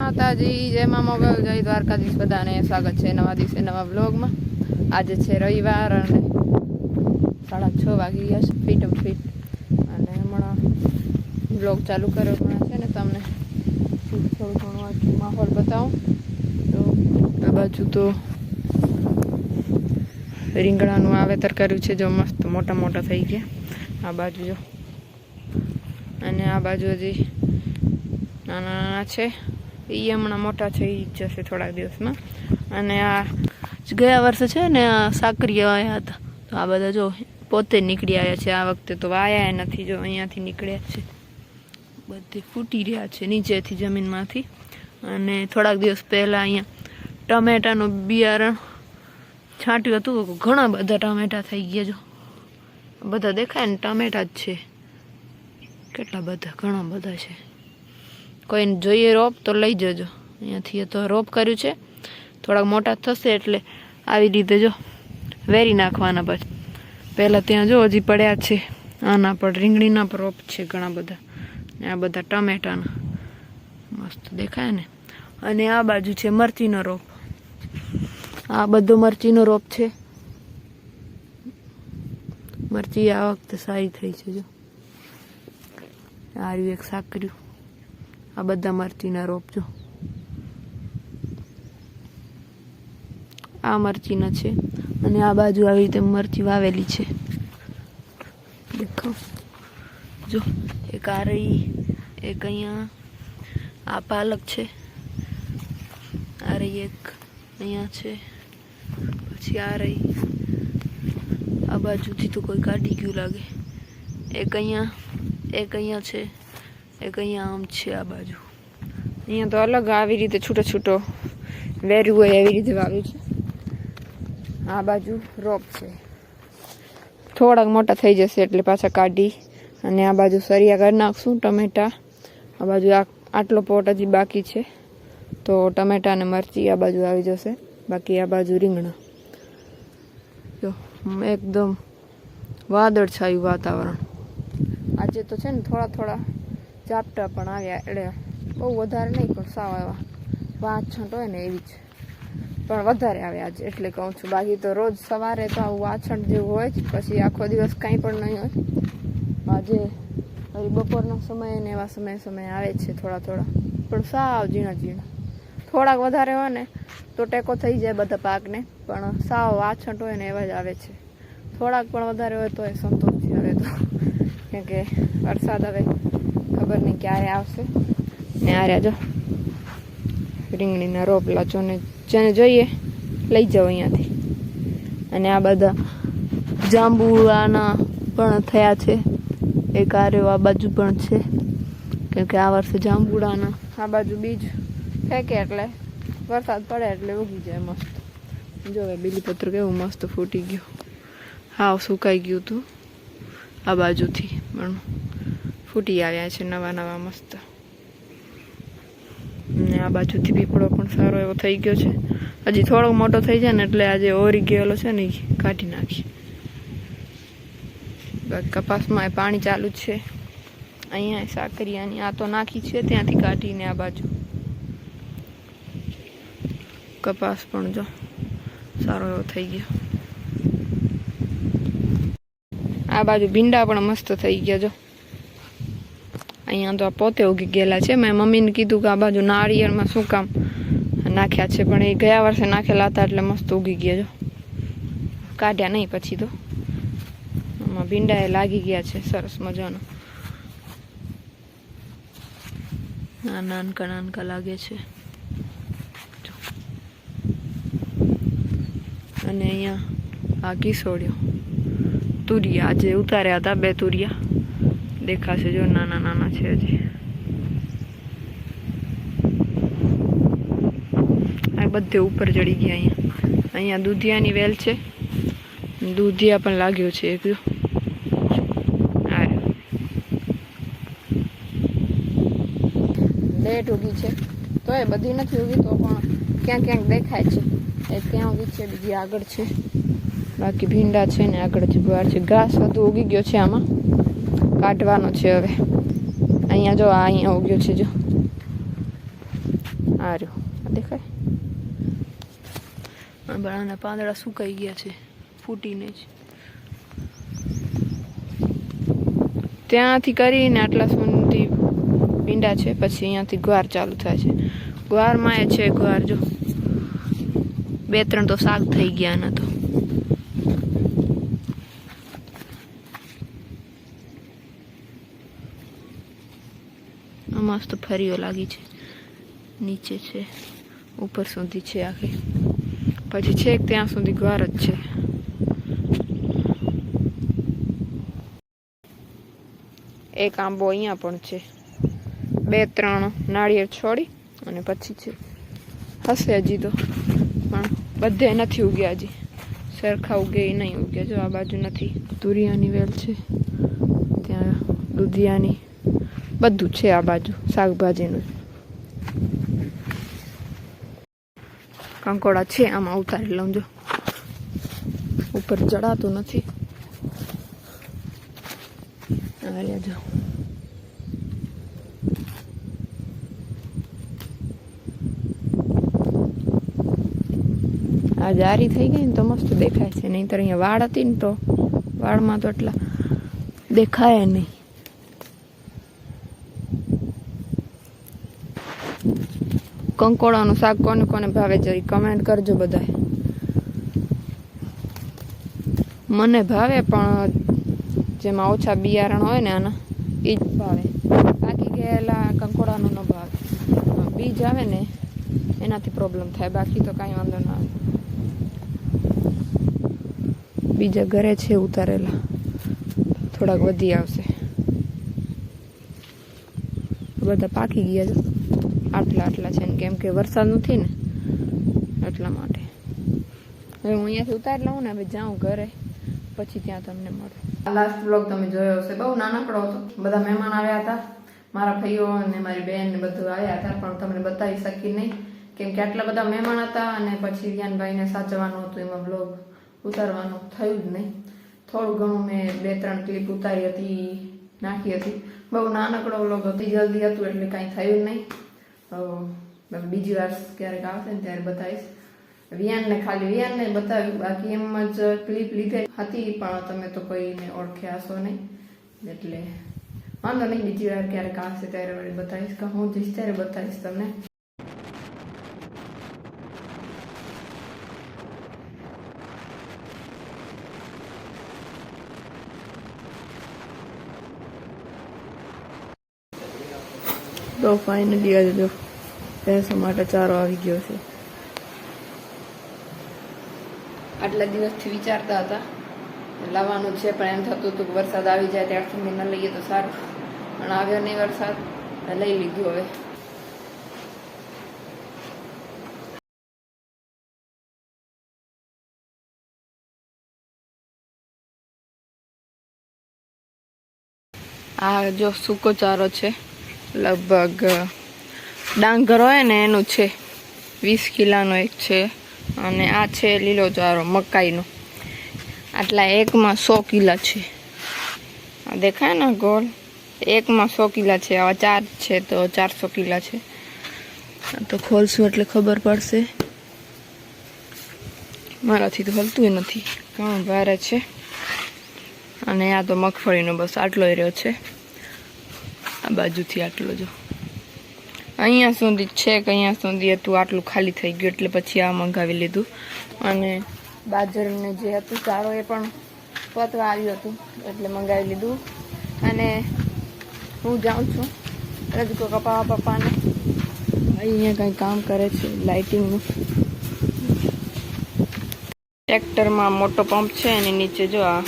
માતાજી, જય મા મોગલ, જય દ્વારકાધીશ. બધાને સ્વાગત છે નવા દિવસે નવા વ્લોગમાં. આજે છે રવિવાર અને 6:30 વાગી ગયા છે ફીટમ ફીટ. અને હમણાં વ્લોગ ચાલુ કર્યો હમણાં છે ને તમને થોડું ઘણું માહોલ બતાવું. તો આ બાજુ તો રીંગણાનું વાવેતર કર્યું છે, જો મસ્ત મોટા મોટા થઈ ગયા આ બાજુ જો. અને આ બાજુ હજી નાના નાના છે, એ હમણાં મોટા થઈ જશે થોડાક દિવસમાં. અને આ ગયા વર્ષે છે ને આ સાકરિયા આવ્યા હતા, તો આ બધા જો પોતે નીકળી આવ્યા છે. આ વખતે તો વાયા નથી, જો અહીંયાથી નીકળ્યા છે, બધે ફૂટી રહ્યા છે નીચેથી જમીનમાંથી. અને થોડાક દિવસ પહેલાં અહીંયા ટમેટાનું બિયારણ છાંટ્યું હતું, ઘણા બધા ટમેટા થઈ ગયા. જો બધા દેખાય ને ટમેટા જ છે, કેટલા બધા, ઘણા બધા છે. કોઈને જોઈએ રોપ તો લઈ જજો અહીંયાથી. તો રોપ કર્યું છે, થોડાક મોટા થશે એટલે આવી રીતે જો વેરી નાખવાના. પછી પહેલાં ત્યાં જો હજી પડ્યા છે, આના પર રીંગણીના પર રોપ છે ઘણા બધા. આ બધા ટમેટાના મસ્ત દેખાય ને. અને આ બાજુ છે મરચીનો રોપ, આ બધો મરચીનો રોપ છે. મરચી આ વખતે સારી થઈ છે, જો આ રહ્યું એક શાક કર્યું. આ બધા મરચીના રોપ જો, આ મરચીના છે. અને આ બાજુ આવી રીતે મરચી વાવેલી છે, દેખો જો. એક આ રહી, એક અહીંયા આ પાલક છે, આ રહી એક અહીંયા છે, પછી આ રહી. આ બાજુથી તો કોઈ કાઢી ગયું લાગે. એક અહીંયા છે, એક અહીંયા આમ છે. આ બાજુ અહીંયા તો અલગ આવી રીતે છૂટો છૂટો વેર્યું હોય એવી રીતે વાવ્યું છે. આ બાજુ રોપ છે, થોડાક મોટા થઈ જશે એટલે પાછા કાઢી. અને આ બાજુ સરિયા કરી નાખશું ટમેટા. આ બાજુ આટલો પોટ હજી બાકી છે, તો ટમેટા અને મરચી આ બાજુ આવી જશે. બાકી આ બાજુ રીંગણા. જો એકદમ વાદળછાયું વાતાવરણ. આજે તો છે ને થોડા ઝાપટા પણ આવ્યા, એટલે બહુ વધારે નહીં, પણ સાવ એવા વાછંટ હોય ને એવી જ, પણ વધારે આવે આજે એટલે કહું છું. બાકી તો રોજ સવારે તો આવું વાછંટ જેવું હોય જ, પછી આખો દિવસ કાંઈ પણ નહીં હોય. આજે હરી બપોરનો સમય ને એવા સમય આવે છે થોડા, પણ સાવ ઝીણા. થોડાક વધારે હોય ને તો ટેકો થઈ જાય બધા પાકને, પણ સાવ વાછંટ હોય ને એવા જ આવે છે. થોડાક પણ વધારે હોય તો એ સંતોષથી આવે તો, કેમ કે વરસાદ હવે ખબર નહીં ક્યારે આવશે. ને આ રહ્યા જો રીંગણીના રોપલા, જેને જોઈએ લઈ જાઓ અહીંયાથી. અને આ બધા જાંબુડાના પણ થયા છે, એક આર્યો આ બાજુ પણ છે, કેમ કે આ વર્ષે જાંબુડાના આ બાજુ બીજ ફેંકે એટલે વરસાદ પડે એટલે ઉગી જાય મસ્ત. જો બીલીપત્ર કેવું મસ્ત ફૂટી ગયું, હાવ સુકાઈ ગયું હતું આ બાજુથી, પણ ફૂટી આવ્યા છે નવા મસ્ત. ને આ બાજુથી પીપળો પણ સારો એવો થઈ ગયો છે. હજી થોડોક મોટો થઈ જાય ને એટલે આજે ઓરી ગયેલો છે ને એ કાઢી નાખી. કપાસમાં પાણી ચાલુ જ છે. અહીંયા સાકરિયાની આ તો નાખી છે, ત્યાંથી કાઢીને આ બાજુ કપાસ પણ જો સારો એવો થઈ ગયો. આ બાજુ ભીંડા પણ મસ્ત થઈ ગયા જો. અહીંયા તો આ પોતે ઉગી ગયેલા છે. મેં મમ્મીને કીધું કે આ બાજુ નાળિયેરમાં શું કામ નાખ્યા છે, પણ એ ગયા વર્ષે નાખેલા હતા એટલે મસ્ત ઉગી ગયા જો. કાઢ્યા નહીં પછી તો. આમાં ભીંડા એ લાગી ગયા છે સરસ મજાનો. નાનકા લાગે છે. અને અહીંયા આ કિસોડ્યો તુરિયા આજે ઉતાર્યા હતા, 2 તુરિયા દેખાશે જો, નાના છે હજી. આ બધે ઉપર ચડી ગયા. અહીંયા દૂધિયાની વેલ છે, દૂધિયા પણ લાગ્યો છે એક જો. લેટ ઉગી છે તો એ બધી નથી ઉગી, તો પણ ક્યાંક દેખાય છે. એક ત્યાં ઉગી છે, બીજી આગળ છે. બાકી ભીંડા છે ને આગળ જુવાર છે. ઘાસ બધું ઉગી ગયો છે, આમાં કાઢવાનો છે હવે. અહીંયા જો અહીંયા ઉગ્યો છે જો. આ રહ્યો, આ દેખાય. બળાના પાંદડા સુકાઈ ગયા છે ફૂટીને જ. ત્યાંથી કરીને આટલા સુધી પીંડા છે, પછી અહીંયાથી ગુવાર ચાલુ થાય છે. ગુવારમાં એ છે ગુવાર, જો 2-3 તો શાક થઈ ગયા આના તો. મસ્ત ફરીઓ લાગી છે, નીચે છે, ઉપર સુધી છે આખી. પછી છેક ત્યાં સુધી ગુવાર જ છે. એક આંબો અહીંયા પણ છે, 2-3 નાળિયેર છોડી અને પછી છે. હશે હજી તો, પણ બધે નથી ઉગ્યા હજી, સરખા ઉગે એ નહીં ઉગ્યા. જો આ બાજુ નથી. તુરિયાની વેલ છે, ત્યાં દૂધિયાની, બધું છે આ બાજુ શાકભાજીનું. કંકોડા છે, આમાં ઉતારી લઉં. જો ઉપર ચડાતું નથી. જો આ જારી થઈ ગઈ ને તો મસ્ત દેખાય છે. નહીં તો અહીંયા વાળ હતી ને તો વાળમાં તો એટલા દેખાય નહીં. કંકોડાનું શાક કોને કોને ભાવે જરી કમેન્ટ કરજો બધા. મને ભાવે, પણ જેમાં ઓછા બિયારણ હોય ને આના એ જ ભાવે. બાકી ગયેલા કંકોડાનું ન ભાવે. બીજ આવે ને એનાથી પ્રોબ્લેમ થાય, બાકી તો કાંઈ વાંધો ના આવે. બીજા ઘરે છે ઉતારેલા, થોડાક વધી આવશે. બધા પાકી ગયા છે, આટલા છે ને, કેમ કે વરસાદ નથી ને એટલા માટે. હવે હું અહીંયાથી ઉતારી લઉં ને, હવે જાઉં ઘરે, પછી ત્યાં તમને મળે. લાસ્ટ બ્લોગ તમે જોયો હશે, બહુ નાનકડો હતો. બધા મહેમાન આવ્યા હતા, મારા ભાઈઓ અને મારી બેન ને બધું આવ્યા હતા, પણ તમને બતાવી શકી નહીં કેમ કે આટલા બધા મહેમાન હતા. અને પછી વિયાનભાઈને સાચવવાનું હતું, એમાં બ્લોગ ઉતારવાનું થયું જ નહીં. થોડું ઘણું મેં 2-3 ક્લિપ ઉતારી હતી, નાખી હતી. બહુ નાનકડો બ્લોગ હતો, જલ્દી હતું એટલે કાંઈ થયું નહીં. બીજી વાર ક્યારેક આવશે ને ત્યારે બતાવીશ. વિયાનને બતાવ્યું, બાકી એમ જ ક્લિપ લીધે હતી, પણ તમે તો કોઈને ઓળખ્યા હશો નહીં, એટલે વાંધો નહીં. બીજી વાર ક્યારેક આવશે ત્યારે વળી બતાવીશ, કે હું જઈશ ત્યારે બતાવીશ તમને. તો ફાઇનલી આજે જો ભેંસો માટે ચારો આવી ગયો છે. આટલા દિવસથી વિચારતા હતા લાવવાનું છે, પણ એમ થતું હતું કે વરસાદ આવી જાય ત્યાર સુધી ન લઈએ તો સારું, પણ આવ્યો નહીં વરસાદ, લઈ લીધું. હવે આ જો સૂકો ચારો છે, લગભગ ડાંગર હોય ને એનું છે, 20 કિલોનો એક છે. અને આ છે લીલો ચારો મકાઈનો, આટલા એકમાં 100 કિલા છે. આ દેખાય ને ગોળ, એકમાં 100 કિલા છે. આવા 4 છે તો 400 કિલા છે. તો ખોલશું એટલે ખબર પડશે. મારાથી તો હલતું નથી, ઘણું ભારે છે. અને આ તો મગફળીનો બસ આટલો રહ્યો છે. આ બાજુથી આટલો જો અહીંયા સુધી છે, કે અહીંયા સુધી હતું, આટલું ખાલી થઈ ગયું એટલે પછી આ મંગાવી લીધું. અને બાજરને જે હતું ચારો એ પણ પતવા આવ્યું હતું એટલે મંગાવી લીધું. અને હું જાઉં છું રજકો કપાવા પપ્પાને. અહીંયા કંઈ કામ કરે છે લાઇટિંગનું. ટ્રેક્ટરમાં મોટો પંપ છે, એની નીચે જો આ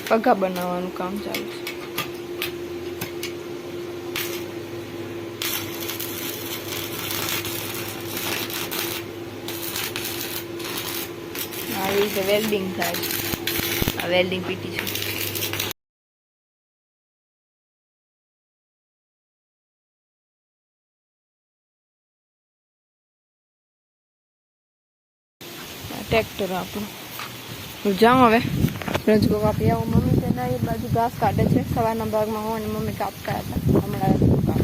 પગા બનાવવાનું કામ ચાલુ છે. આવી રીતે વેલ્ડિંગ થાય. આ વેલ્ડિંગ પીટી છે. ટ્રેક્ટર આપણું. હું જાઉં હવે રજકો કાપી આવું. મમ્મી તેના એ બાજુ ઘાસ કાઢે છે. સવારના ભાગમાં હું અને મમ્મી કાપતા હતા, હમણાં કાપ